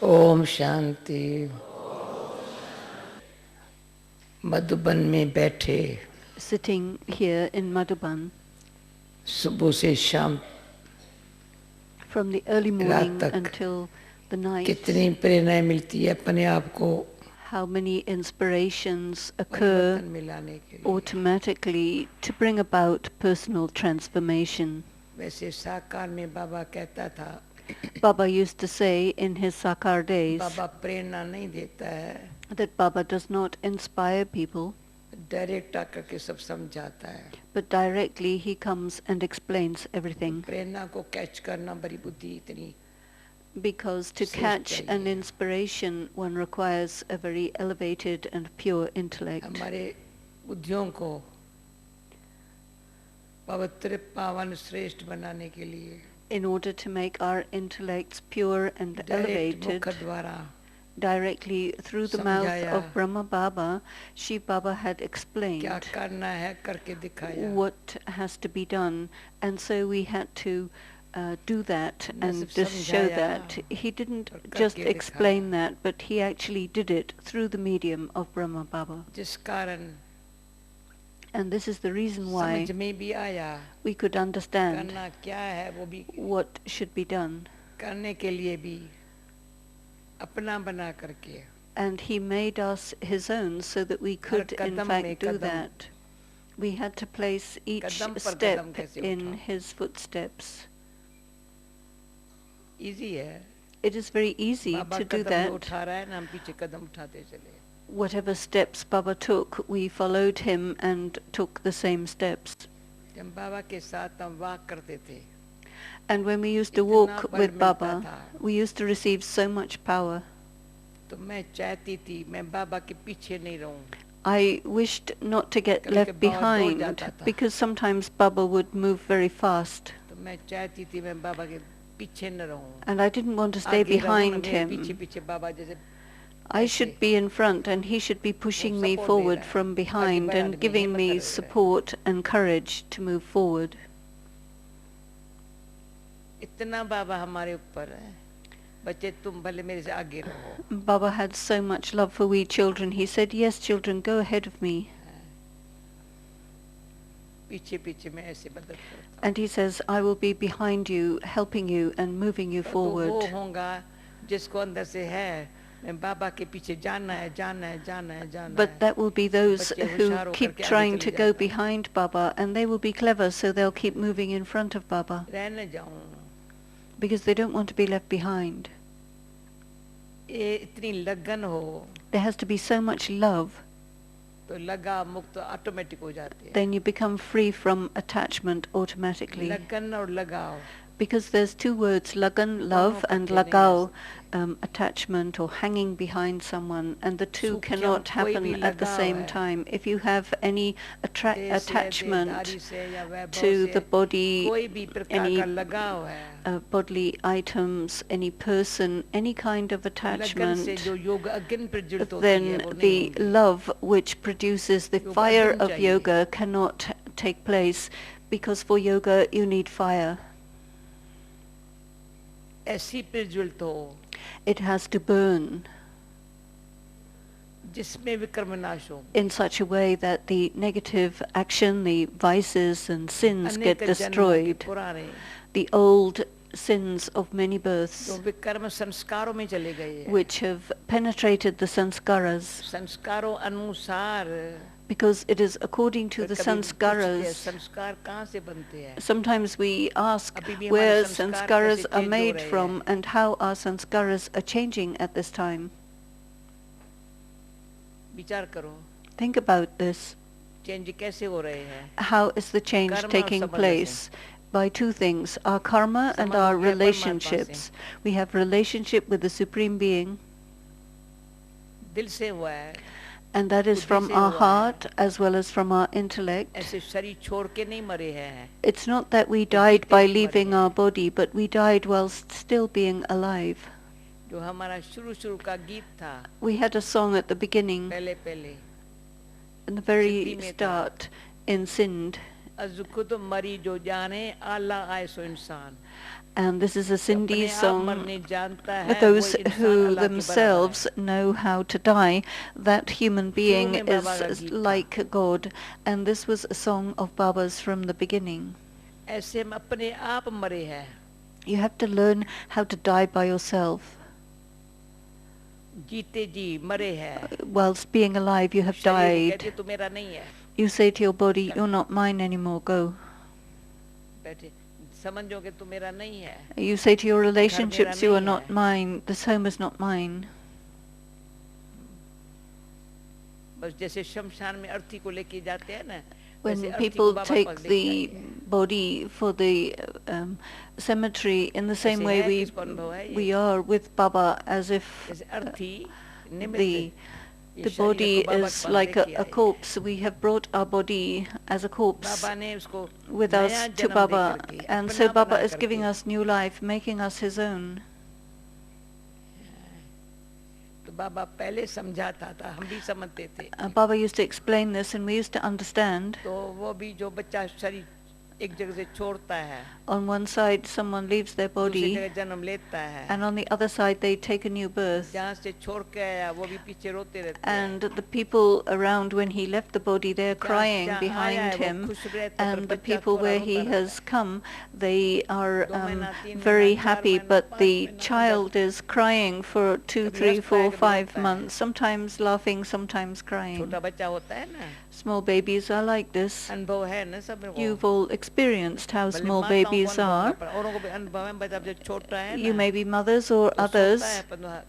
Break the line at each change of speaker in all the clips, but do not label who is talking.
ओम शांति। मधुबन में बैठे
Sitting here in Madhuban
सुबह से शाम
from the early
रात
morning
तक
until the night,
कितनी प्रेरणाएं मिलती है अपने आप को
how many inspirations
परिवर्तन
occur
मिलाने के लिए।
automatically to bring about personal transformation.
वैसे साकार में बाबा कहता था,
Baba used to say in his Sakar days
बाबा प्रेरणा नहीं देता है,
that Baba does not inspire people,
direct आकर के सब समझाता है।
but directly he comes and explains everything.
प्रेरणा को कैच करना बड़ी बुद्धि इतनी,
Because to catch an inspiration one requires a very elevated and pure intellect.
हमारे बुद्धियों को पवित्र पावन श्रेष्ठ बनाने के लिए
In order to make our intellects pure and elevated, directly through the mouth of Brahma Baba, Shiv Baba had explained what has to be done, and so we had to do that and just show that. He didn't just explain that, but he actually did it through the medium of Brahma Baba. And this is the reason why we could understand what should be done. And he made us his own so that we could in fact do that. We had to place each step in his footsteps. It is very easy to do that. Whatever steps Baba took, we followed him and took the same steps. And when we used to walk with Baba, we used to receive so much power. I wished not to get left behind, because sometimes Baba would move very fast. And I didn't want to stay behind him. I should be in front and he should be pushing me forward from behind and giving me support and courage to move forward. Baba had so much love for we children. He said, yes, children, go ahead of me. And he says, I will be behind you, helping you and moving you forward. But that will be those who keep trying to go behind Baba, and they will be clever, so they'll keep moving in front of Baba, because they don't want to be left behind. There has to be so much love. Then you become free from attachment automatically. Because there's two words, lagan, love, and lagao, attachment or hanging behind someone, and the two cannot happen at the same time. If you have any attachment to the body, any bodily items, any person, any kind of attachment, then the love which produces the fire of yoga cannot take place, because for yoga you need fire. It has to burn in such a way that the negative action, the vices and sins get destroyed. The old sins of many births which have penetrated the sanskaras, because it is according to the sanskaras. Sometimes we ask where sanskaras are made from and how our sanskaras are changing at this time. Think about this. How is the change taking place? By two things, our karma and our relationships. We have relationship with the Supreme Being, and that is from our heart as well as from our intellect. It's not that we died by leaving our body, but we died whilst still being alive. We had a song at the beginning, in the very start, in Sindh. And this is a Sindhi song. Those who themselves know how to die, that human being is like God. And this was a song of Baba's from the beginning. You have to learn how to die by yourself. Whilst being alive, you have died. You say to your body, you're not mine anymore, go. You say to your relationships, you are not mine, this home is not mine. When people take the body for the cemetery, in the same way we are with Baba, as if the body is like a corpse. We have brought our body as a corpse with us to Baba, and so Baba is giving us new life, making us his own. Baba used to explain this, and we used to understand. On one side, someone leaves their body, and on the other side, they take a new birth. And the people around when he left the body, they're crying behind him, and the people where he has come, they are very happy, but the child is crying for 2, 3, 4, 5 months, sometimes laughing, sometimes crying. Small babies are like this. You've all experienced how small babies are. You may be mothers or others,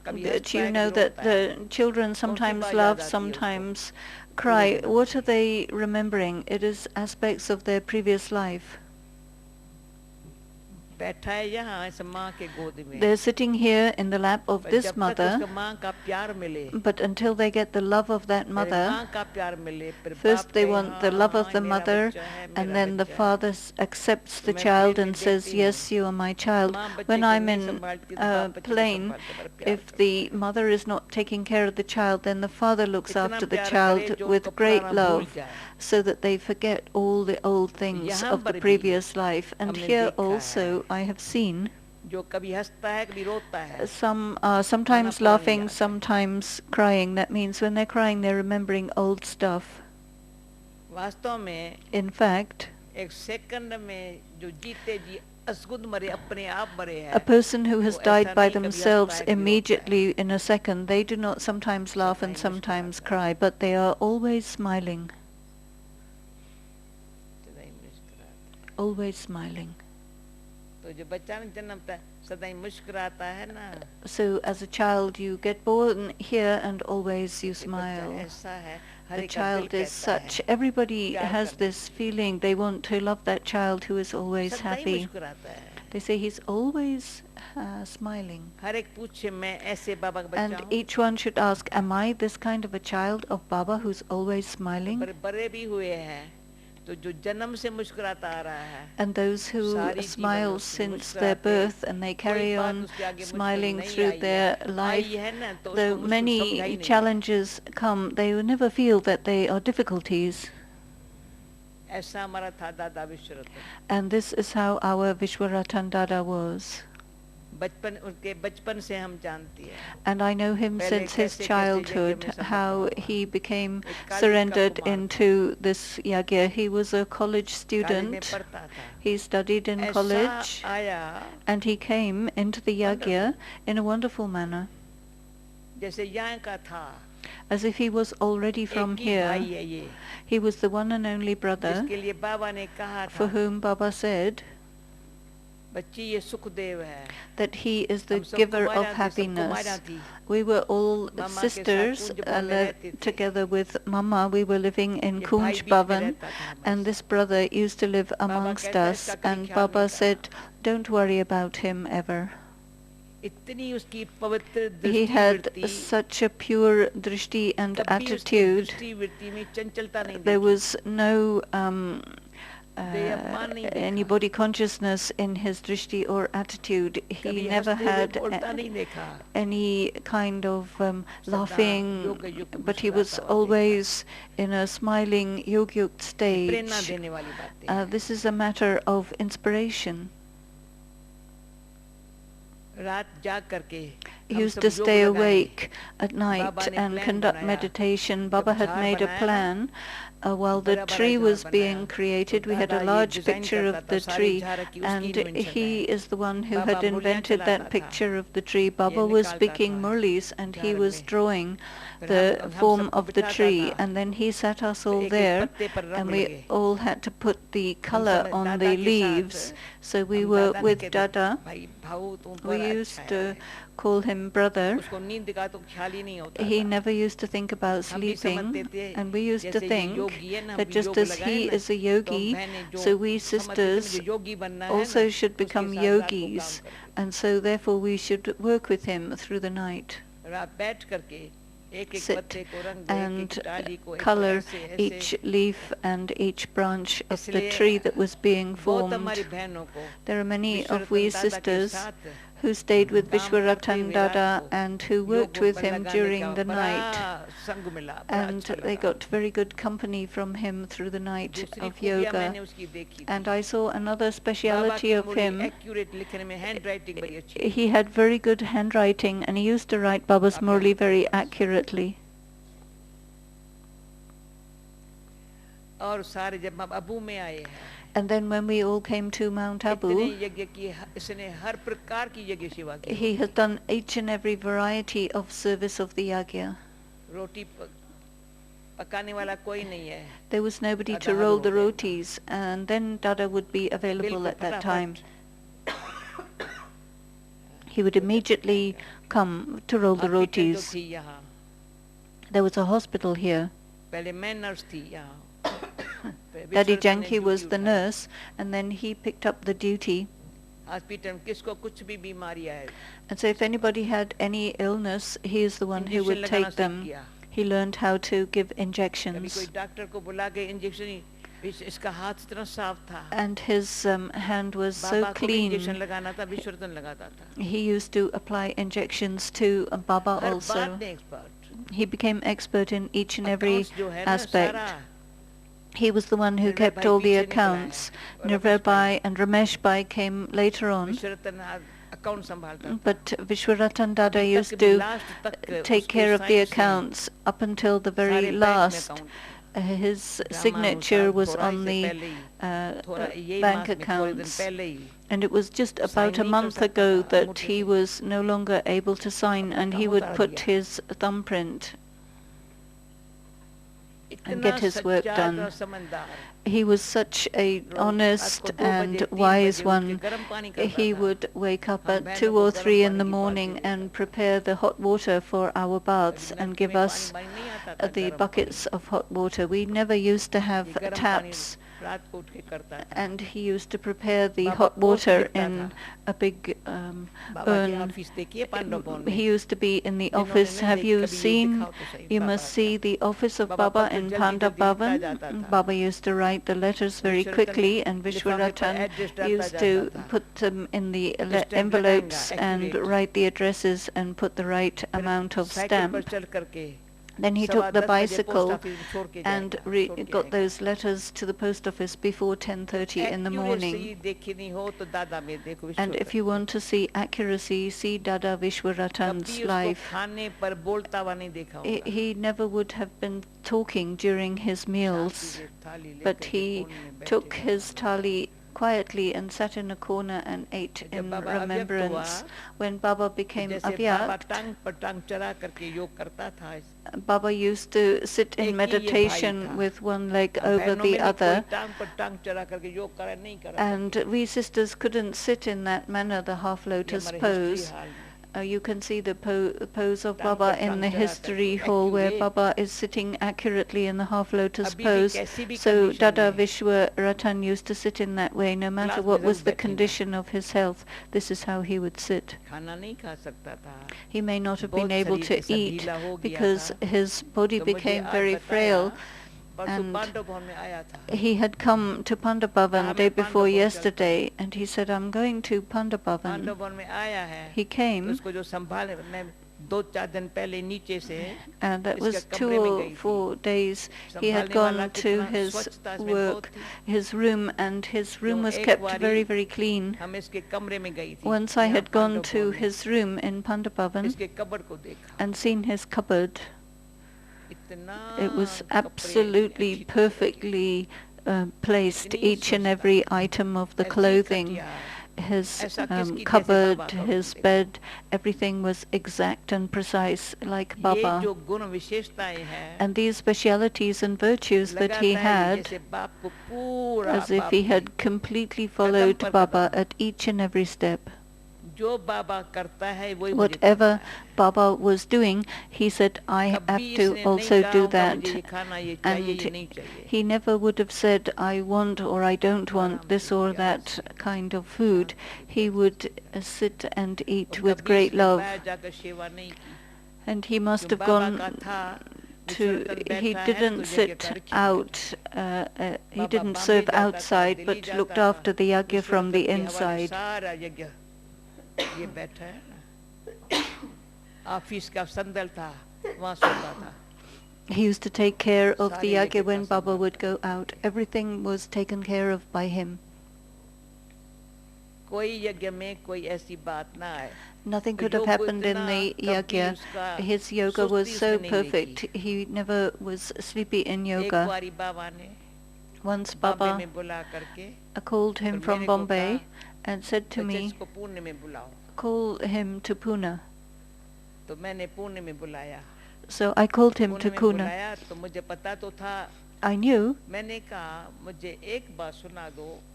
but you know that the children sometimes laugh, sometimes cry. What are they remembering? It is aspects of their previous life. They're sitting here in the lap of this mother, but until they get the love of that mother, first they want the love of the mother, and then the father accepts the child and says, yes, you are my child. When I'm in a plane, if the mother is not taking care of the child, then the father looks after the child with great love, so that they forget all the old things of the previous life. And here also I have seen some sometimes laughing, sometimes crying. That means when they're crying, they're remembering old stuff. In fact, a person who has died by themselves immediately in a second, they do not sometimes laugh and sometimes cry, but they are always smiling. Always smiling. So as a child you get born here and always you smile. The child is such. Everybody has this feeling. They want to love that child who is always happy. They say he's always smiling. And each one should ask, am I this kind of a child of Baba who's always smiling? And those who smile since their birth and they carry on smiling through their life, though many challenges come, they will never feel that they are difficulties. And this is how our Vishwaratan Dada was. And I know him since his childhood, how he became surrendered into this yagya. He was a college student. He studied in college, and he came into the yagya in a wonderful manner, as if he was already from here. He was the one and only brother for whom Baba said that he is the giver of happiness. We were all sisters together with Mama. We were living in Kunj Bhavan, and this brother used to live amongst us, and Baba said, don't worry about him ever. He had such a pure drishti and attitude. There was no any body consciousness in his drishti or attitude. He never had any kind of laughing, but he was always in a smiling yogyukt stage. This is a matter of inspiration.
रात जाग करके
He used to stay awake at night and conduct meditation. Baba had made a plan while the tree was being created. We had a large picture of the tree, and he is the one who had invented that picture of the tree. Baba was speaking Murlis, and he was drawing the form of the tree, and then he sat us all there, and we all had to put the color on the leaves. So we were with Dada. We used to call him brother. He never used to think about sleeping, and we used to think that just as he is a yogi, so we sisters also should become yogis, and so therefore we should work with him through the night. Sit and color each leaf and each branch of the tree that was being formed. There are many of we sisters who stayed with Vishwaratan Dada and who worked with him during the night, and they got very good company from him through the night of yoga. And I saw another speciality of him. He had very good handwriting, and he used to write Baba's Murli very accurately. And then when we all came to Mount Abu, he has done each and every variety of service of the yagya. There was nobody to roll the rotis, and then Dada would be available at that time. He would immediately come to roll the rotis. There was a hospital here. Dadi Janki was the nurse, and then he picked up the duty. And so if anybody had any illness, he is the one who would take them. He learned how to give injections. And his hand was so clean. He used to apply injections to Baba also. He became expert in each and every aspect. He was the one who kept all the accounts. Nirvai Bhai and Ramesh Bhai came later on. But Vishwaratan Dada used to take care of the accounts up until the very last. His signature was on the bank accounts. And it was just about a month ago that he was no longer able to sign, and he would put his thumbprint and get his work done. He was such a honest and wise one. He would wake up at 2 or 3 in the morning and prepare the hot water for our baths and give us the buckets of hot water. We never used to have taps, and he used to prepare the hot water in a big urn. He used to be in the office. Have you seen? You must see the office of Baba in Pandab Bhavan. Baba used to write the letters very quickly, and Vishwaratan used to put them in the envelopes and write the addresses and put the right amount of stamp. Then he took the bicycle and got those letters to the post office before 10:30 in the morning. And if you want to see accuracy, see Dada Vishwaratan's life. He never would have been talking during his meals, but he took his thali quietly and sat in a corner and ate in remembrance. When Baba became avyakt, Baba used to sit in meditation with one leg over the other, and we sisters couldn't sit in that manner, the half lotus pose. You can see the pose of Baba in the history hall, where Baba is sitting accurately in the half lotus pose. So Dada Vishwaratan used to sit in that way, no matter what was the condition of his health. This is how he would sit. He may not have been able to eat because his body became very frail, and he had come to Pandab Bhavan day before yesterday, and he said, "I'm going to Pandab Bhavan." He came,
2-4 दिन पहले नीचे से
And that was 2 or 4 days he had gone to his work, his room, and his room was kept very, very clean.
हम इसके कमरे में गई थी.
Once I had gone to his room in Pandavavan
इसके कबड़ को देखा.
and seen his cupboard.
इतना
It was absolutely perfectly placed, each and every item of the clothing, his cupboard, his bed, everything was exact and precise like Baba. And these specialities and virtues that he had, as if he had completely followed Baba at each and every step. Whatever Baba was doing, he said, I have to also do that. And he never would have said, I want or I don't want this or that kind of food. He would sit and eat with great love. And he must have gone he didn't sit out, he didn't serve outside, but looked after the yajna from the inside.
ये बैठा है ना, office का संदल था, वहाँ सोता था.
He used to take care of the yajna when Baba would go out. Everything was taken care of by him.
कोई यज्ञ में कोई ऐसी बात ना आए.
Nothing could have happened in the yajna. His yoga was so perfect. He never was sleepy in yoga. Once Baba called him from Bombay and said to me, call him to Pune. So I called him to Pune. I knew.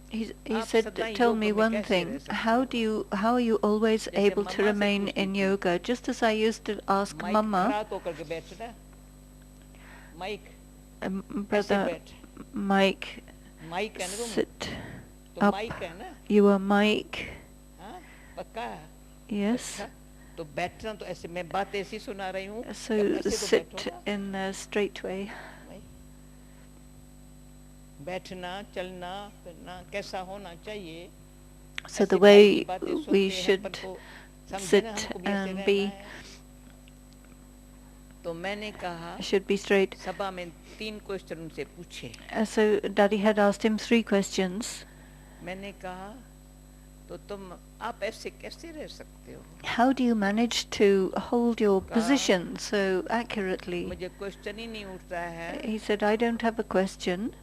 He said, tell me one thing, how are you always able to remain in yoga? Just as I used to ask Mama, Brother Mike, sit up. You are Mike. Yes. So sit in a straight way. So the way we should sit and be should be straight. So Daddy had asked him 3 questions. How do you manage to hold your position so accurately? He said, I don't have a question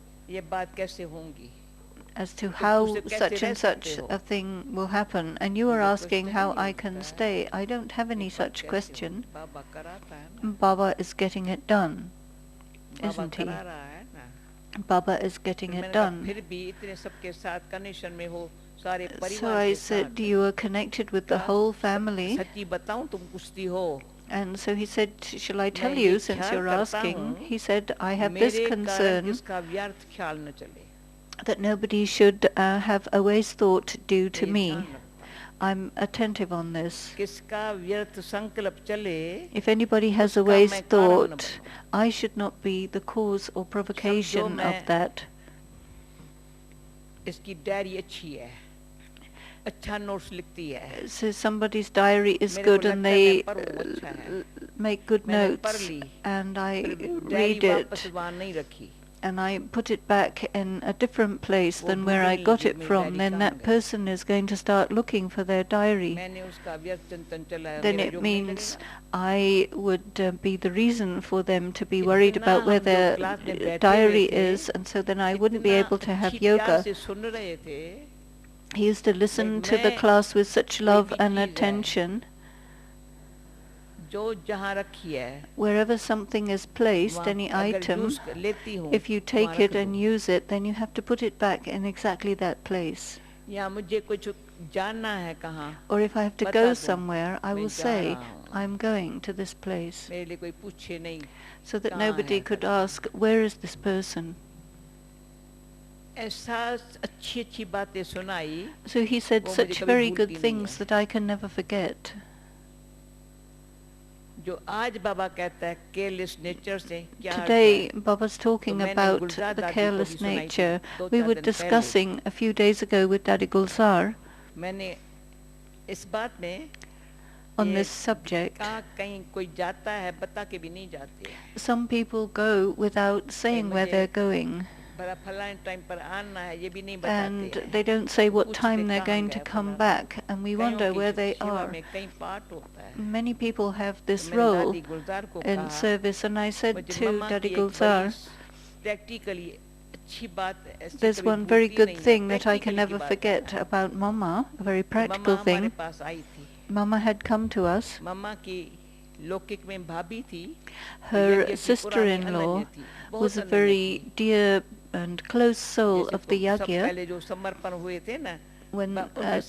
as to how such and such a thing will happen, and you are asking how I can stay. I don't have any such question. Baba is getting it done, isn't he? Baba is getting it done. So I said, you are connected with the whole family. And so he said, shall I tell you, since you're asking? He said, I have this concern that nobody should have a waste thought due to me. I'm attentive on this. If anybody has a waste thought, I should not be the cause or provocation of that. So somebody's diary is good and they make good notes, and I read it and I put it back in a different place than where I got it from, then that person is going to start looking for their diary. Then it means I would be the reason for them to be worried about where their diary is, and so then I wouldn't be able to have yoga. He used to listen to the class with such love and attention. Wherever something is placed, any item, if you take it and use it, then you have to put it back in exactly that place. Or if I have to go somewhere, I will say, I'm going to this place, so that nobody could ask, where is this person? So he said such very good things that I can never forget. Today, Baba's talking about the careless nature. We were discussing a few days ago with Dadi Gulzar on this subject.
कहीं कोई जाता है बता के भी नहीं जाते.
Some people go without saying where they're going. And they don't say what time they're going to come back, and we wonder where they are. Many people have this role in service, and I said to Dadi Gulzar, there's one very good thing that I can never forget about Mama, a very practical thing. Mama had come to us. Her sister-in-law was a very dear and close soul of the Yagya. When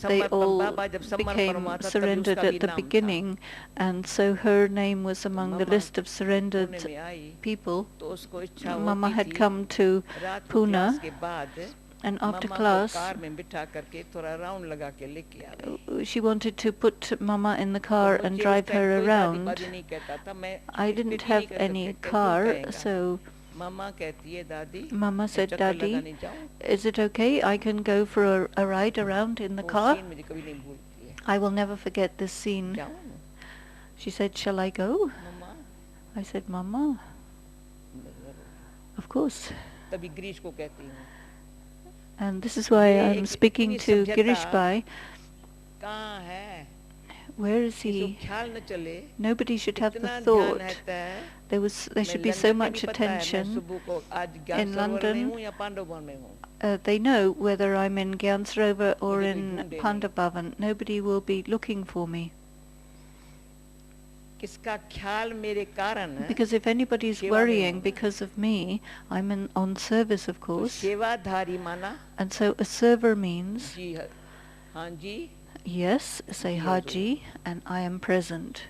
they all became surrendered at the beginning, and so her name was among the list of surrendered people. Mama had come to Pune, and after class she wanted to put Mama in the car and drive her around. I didn't have any car, so Mama said, Daddy, is it okay? I can go for a ride around in the car? I will never forget this scene. She said, shall I go? I said, Mama, of course. And this is why I'm speaking to Girish Bhai. Where is he? Nobody should have the thought. There should be so much attention. In London, they know whether I'm in Gyan Sarovar or in Pandav Bhavan. Nobody will be looking for me. Because if anybody is worrying because of me, I'm on service, of course. And so a server means, yes, say Haji, and I am present.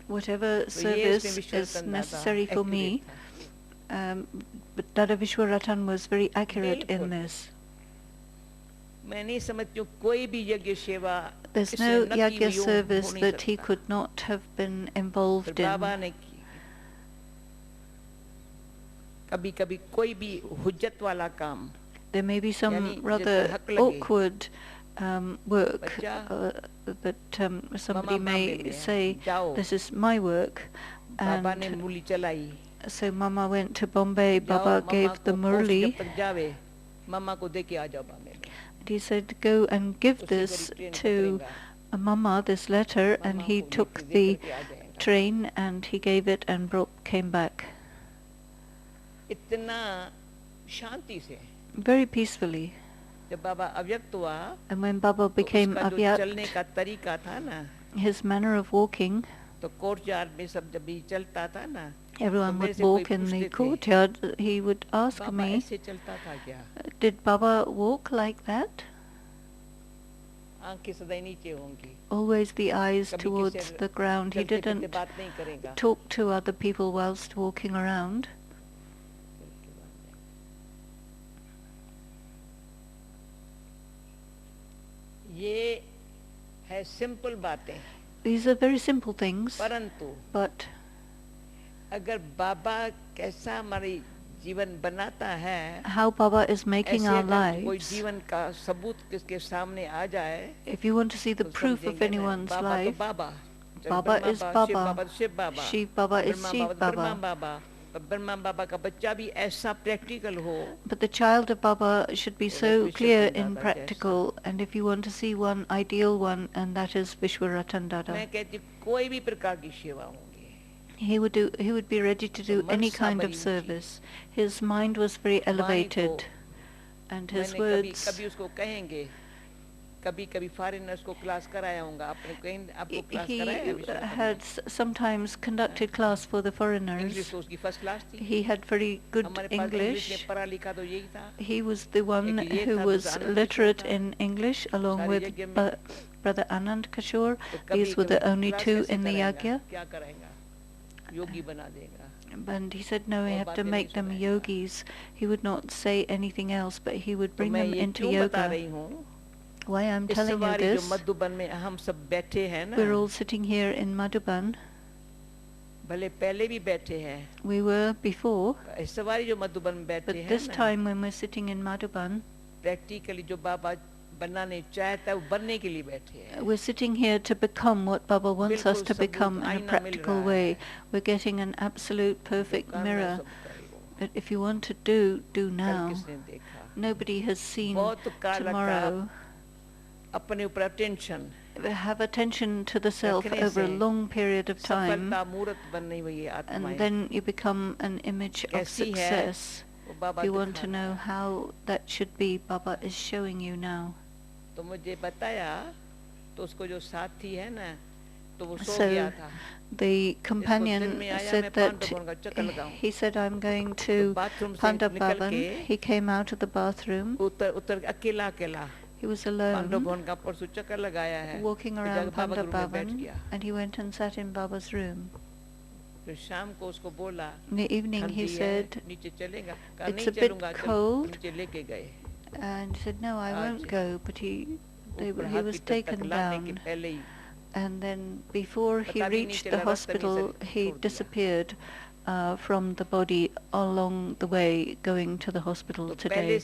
Whatever service is necessary for me, but Dada Vishwaratan was very accurate in this. There's no yagya service that he could not have been involved in. There may be some rather awkward work that somebody may say, this is my work. And so Mama went to Bombay, Baba gave the Murli. He said, go and give this to Mama, this letter, and he took the train and he gave it and came back. Very peacefully. And when Baba became Avyakt, his manner of walking, everyone would walk in the courtyard. He would ask me, did Baba walk like that? Always the eyes towards the ground. He didn't talk to other people whilst walking around. These are very simple things, but how Baba is making our lives, if you want to see the proof of anyone's life, Baba is Baba, Shiv Baba is Shiv Baba. But the child of Baba should be so clear in practical, and if you want to see one ideal one, and that is Vishwaratan Dada. He would be ready to do any kind of service. His mind was very elevated, and his words, he had sometimes conducted class for the foreigners. He had very good English. He was the one who was literate in English, along with Brother Anand Kishore. These were the only two in the Yagya. And he said, no, we have to make them yogis. He would not say anything else, but he would bring them into yoga. Why I'm telling you this, we're all sitting here in Madhuban. We were before, but this time when we're sitting in Madhuban,
बनाने चाहता है वो बनने के लिए बैठे हैं.
We're sitting here to become what Baba wants us to become in a practical way. We're getting an absolute perfect mirror. But if you want to do now. Nobody has seen tomorrow.
अपने ऊपर attention.
Have attention to the self over a long period of time, and then you become an image of success. If you want to know how that should be, Baba is showing you now. So the companion said that he said, I'm going to Pandabavan. He came out of the bathroom. He was alone, walking around Pandabavan, and he went and sat in Baba's room. In the evening he said, it's a bit cold, and he said, no, I won't go, but he was taken down. And then before he reached the hospital, he disappeared from the body along the way going to the hospital today.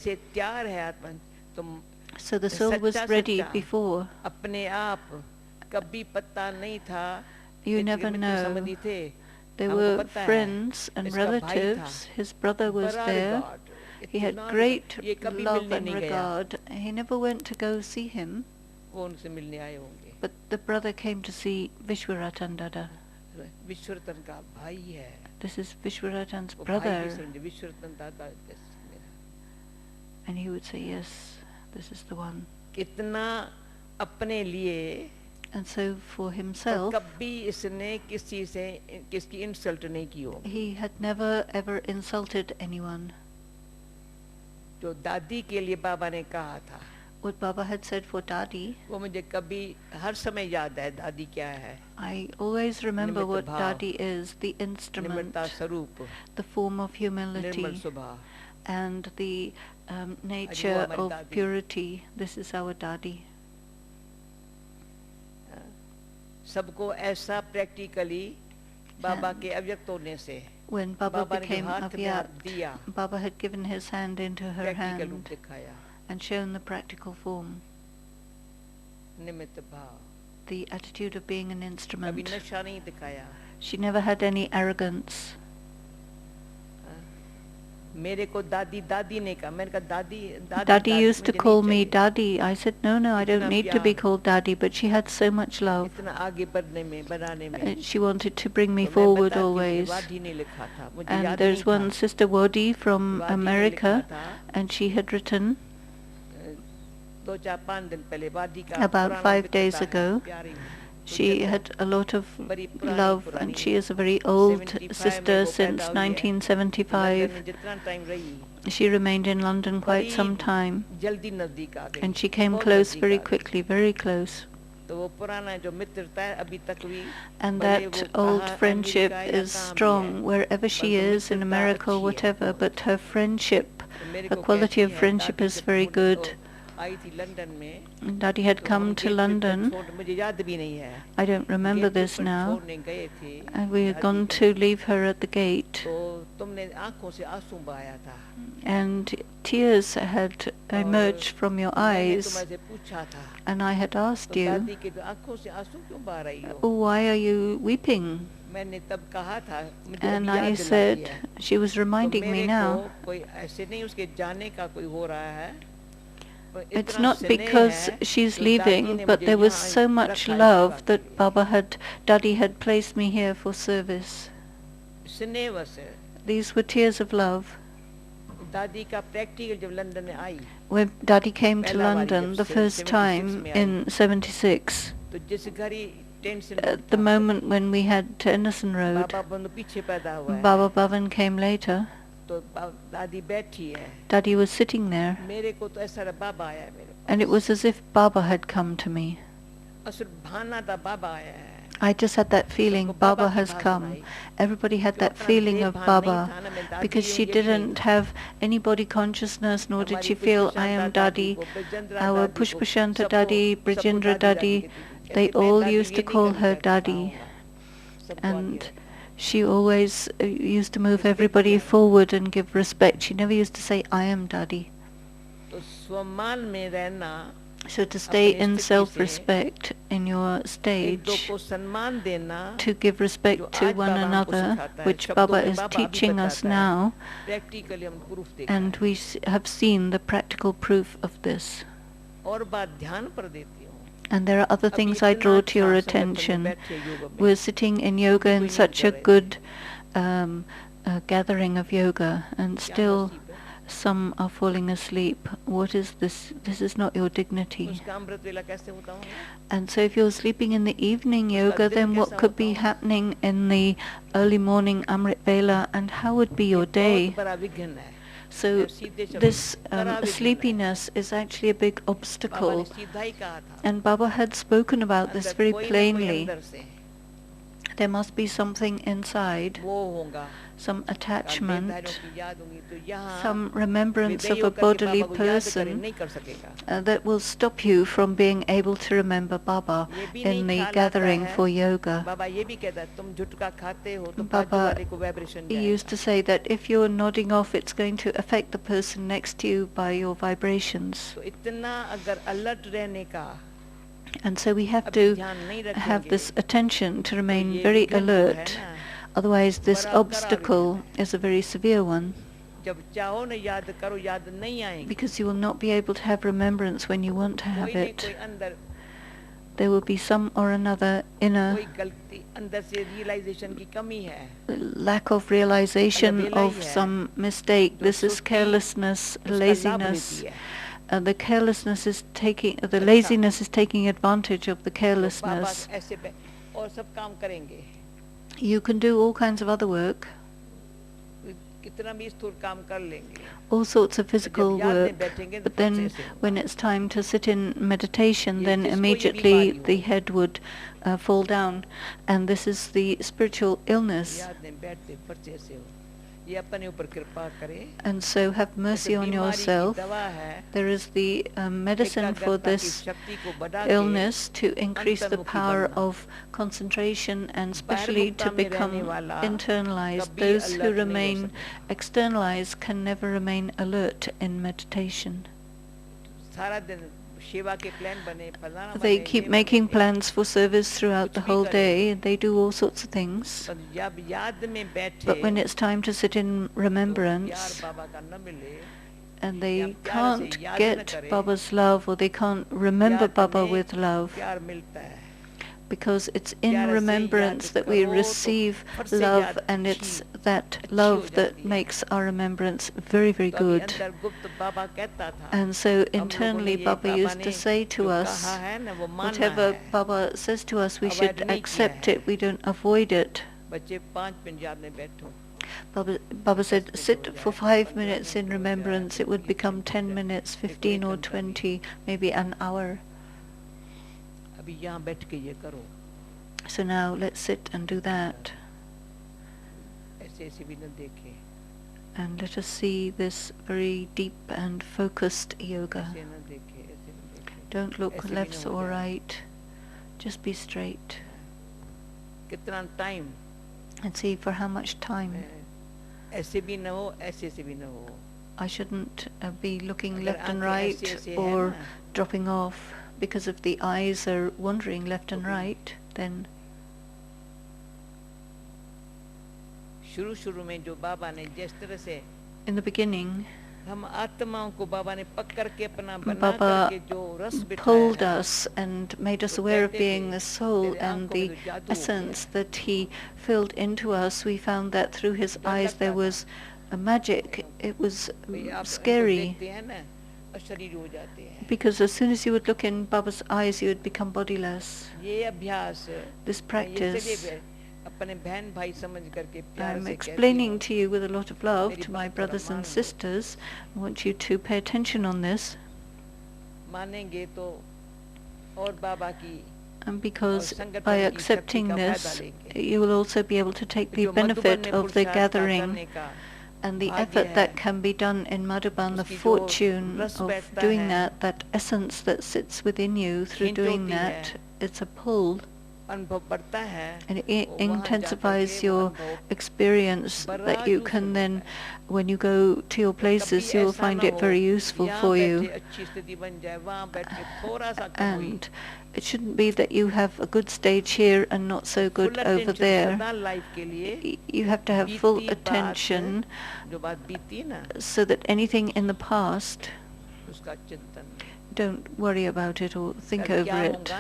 So the soul was ready before. You never know. They were friends and relatives. His brother was there. He had great love and regard. He never went to go see him. But the brother came to see Vishwaratan Dada. This is Vishwaratan's brother. And he would say, yes, this is the one. And so for himself, he had never ever insulted anyone. What Baba had said for Dadi, I always remember what Dadi is, the instrument, the form of humility, and the nature of purity. This is our Dadi.
सबको ऐसा practically बाबा के अव्यक्त होने से
when Baba became Avyat, Baba had given his hand into her hand and shown the practical form, the attitude of being an instrument. She never had any arrogance. Dadi used to call me Dadi. I said, no, I don't need to be called Dadi, but she had so much love. She wanted to bring me forward always. And there's one Sister Wadi from America, and she had written about 5 days ago. She had a lot of love, and she is a very old sister since 1975. She remained in London quite some time, and she came close very quickly, very close. And that old friendship is strong wherever she is, in America or whatever, but her friendship, her quality of friendship is very good. Dadi had come to London. I don't remember this now. And we had gone to leave her at the gate. And tears had emerged from your eyes. And I had asked you, why are you weeping? And I said, she was reminding me now, it's not because she's leaving, but there was so much love that Dadi had placed me here for service. These were tears of love. When Dadi came to London the first time in 76, at the moment when we had Tennyson Road, Baba Bhavan came later. Dadi was sitting there, and it was as if Baba had come to me. I just had that feeling, Baba has come. Everybody had that feeling of Baba, because she didn't have any body consciousness, nor did she feel, I am Dadi. Our Pushpashanta Dadi, Brajendra Dadi, they all used to call her Dadi. And she always used to move everybody forward and give respect. She never used to say, I am Dadi. So to stay in self-respect in your stage, to give respect to one another, which Baba is teaching us now, and we have seen the practical proof of this. And there are other things I draw to your attention. We're sitting in yoga in such a good gathering of yoga, and still some are falling asleep. What is this? This is not your dignity. And so if you're sleeping in the evening yoga, then what could be happening in the early morning Amrit Vela, and how would be your day? So this sleepiness is actually a big obstacle. And Baba had spoken about this very plainly. There must be something inside, some attachment, some remembrance of a bodily person that will stop you from being able to remember Baba in the gathering for yoga. Baba used to say that if you're nodding off, it's going to affect the person next to you by your vibrations. And so we have to have this attention to remain very alert. Otherwise, this obstacle is a very severe one. Because you will not be able to have remembrance when you want to have it. There will be some or another inner lack of realization of some mistake. This is carelessness, laziness. The carelessness is taking, the laziness is taking advantage of the carelessness. You can do all kinds of other work, all sorts of physical work, but then when it's time to sit in meditation, then immediately the head would fall down, and this is the spiritual illness. And so have mercy on yourself. There is the medicine for this illness to increase the power of concentration, and especially to become internalized. Those who remain externalized can never remain alert in meditation. They keep making plans for service throughout the whole day. They do all sorts of things. But when it's time to sit in remembrance, and they can't get Baba's love, or they can't remember Baba with love, because it's in remembrance that we receive love, and it's that love that makes our remembrance very, very good. And so internally Baba used to say to us, whatever Baba says to us, we should accept it, we don't avoid it. Baba said, sit for 5 minutes in remembrance, it would become 10 minutes, 15 or 20, maybe an hour. So now let's sit and do that. And let us see this very deep and focused yoga. Don't look left or right. Just be straight. And see for how much time. I shouldn't be looking left and right or dropping off, because if the eyes are wandering left and right, then in the beginning, Baba pulled us and made us aware of being the soul and the essence that he filled into us. We found that through his eyes there was a magic. It was scary, because as soon as you would look in Baba's eyes, you would become bodiless. This practice, I'm explaining to you with a lot of love to my brothers and sisters. I want you to pay attention on this. And because by accepting this, you will also be able to take the benefit of the gathering and the effort that can be done in Madhuban, the fortune of doing that, that essence that sits within you through doing that. It's a pull.
अनुभव बढ़ता है,
and it intensifies your experience that you can then, when you go to your places, you will find it very useful for you. And it shouldn't be that you have a good stage here and not so good over there. You have to have full attention so that anything in the past, don't worry about it or think over it.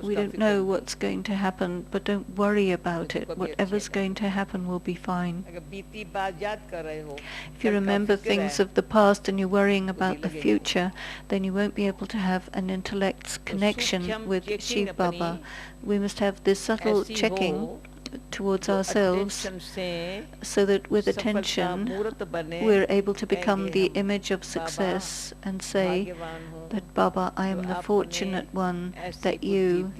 We don't know what's going to happen, but don't worry about it. Whatever's going to happen will be fine. If you remember things of the past and you're worrying about the future, then you won't be able to have an intellect's connection with Shiv Baba. We must have this subtle checking towards ourselves so that with attention we're able to become the image of success and say that, Baba, I am the fortunate one that you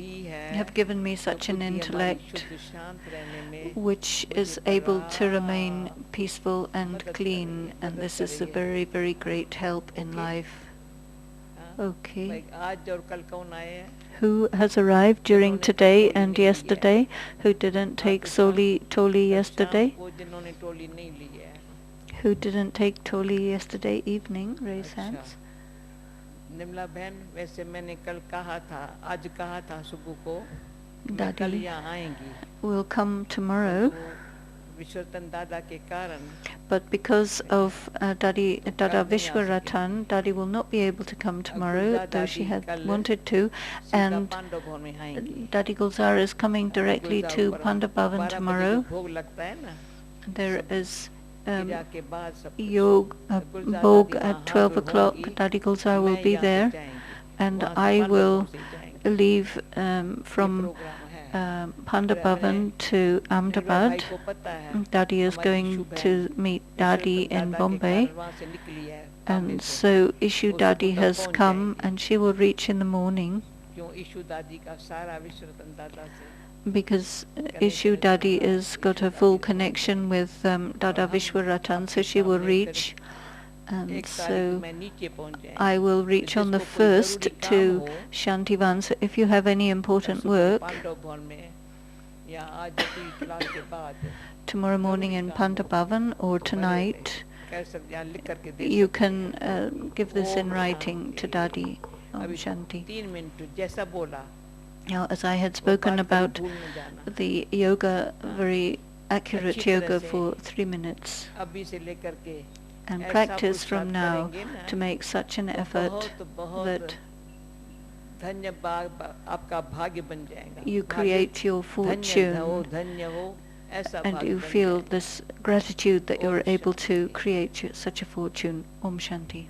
have given me such an intellect which is able to remain peaceful and clean, and this is a very, very great help in life. Okay. Who has arrived during today and yesterday? Who didn't take Toli yesterday? Who didn't take Toli yesterday evening? Raise hands.
निमला बहन, वैसे मैंने कल कहा था, आज कहा था सुबह को, कल यहाँ आएंगी.
Will come tomorrow.
विश्वरतन दादा के कारण.
But because of Dada Vishwaratan, Dadi will not be able to come tomorrow, though she had wanted to, and Dadi Gulzar is coming directly to Pandabhavan tomorrow. There is Bhog at 12 o'clock. Dadi Gulzar will be there, and I will leave from Pandabhavan to Ahmedabad. Dadi is going to meet Dadi in Bombay, and so Ishu Dadi has come and she will reach in the morning because Ishu Dadi has got a full connection with Dada Vishwaratan, so she will reach. And so I will reach on the 1st to Shantivan. So if you have any important work tomorrow morning in Pandabhavan or tonight, you can give this in writing to Dadi. Om Shanti. Now, as I had spoken about the yoga, very accurate yoga for 3 minutes, and practice from now to make such an effort that you create your fortune and you feel this gratitude that you're able to create such a fortune. Om Shanti.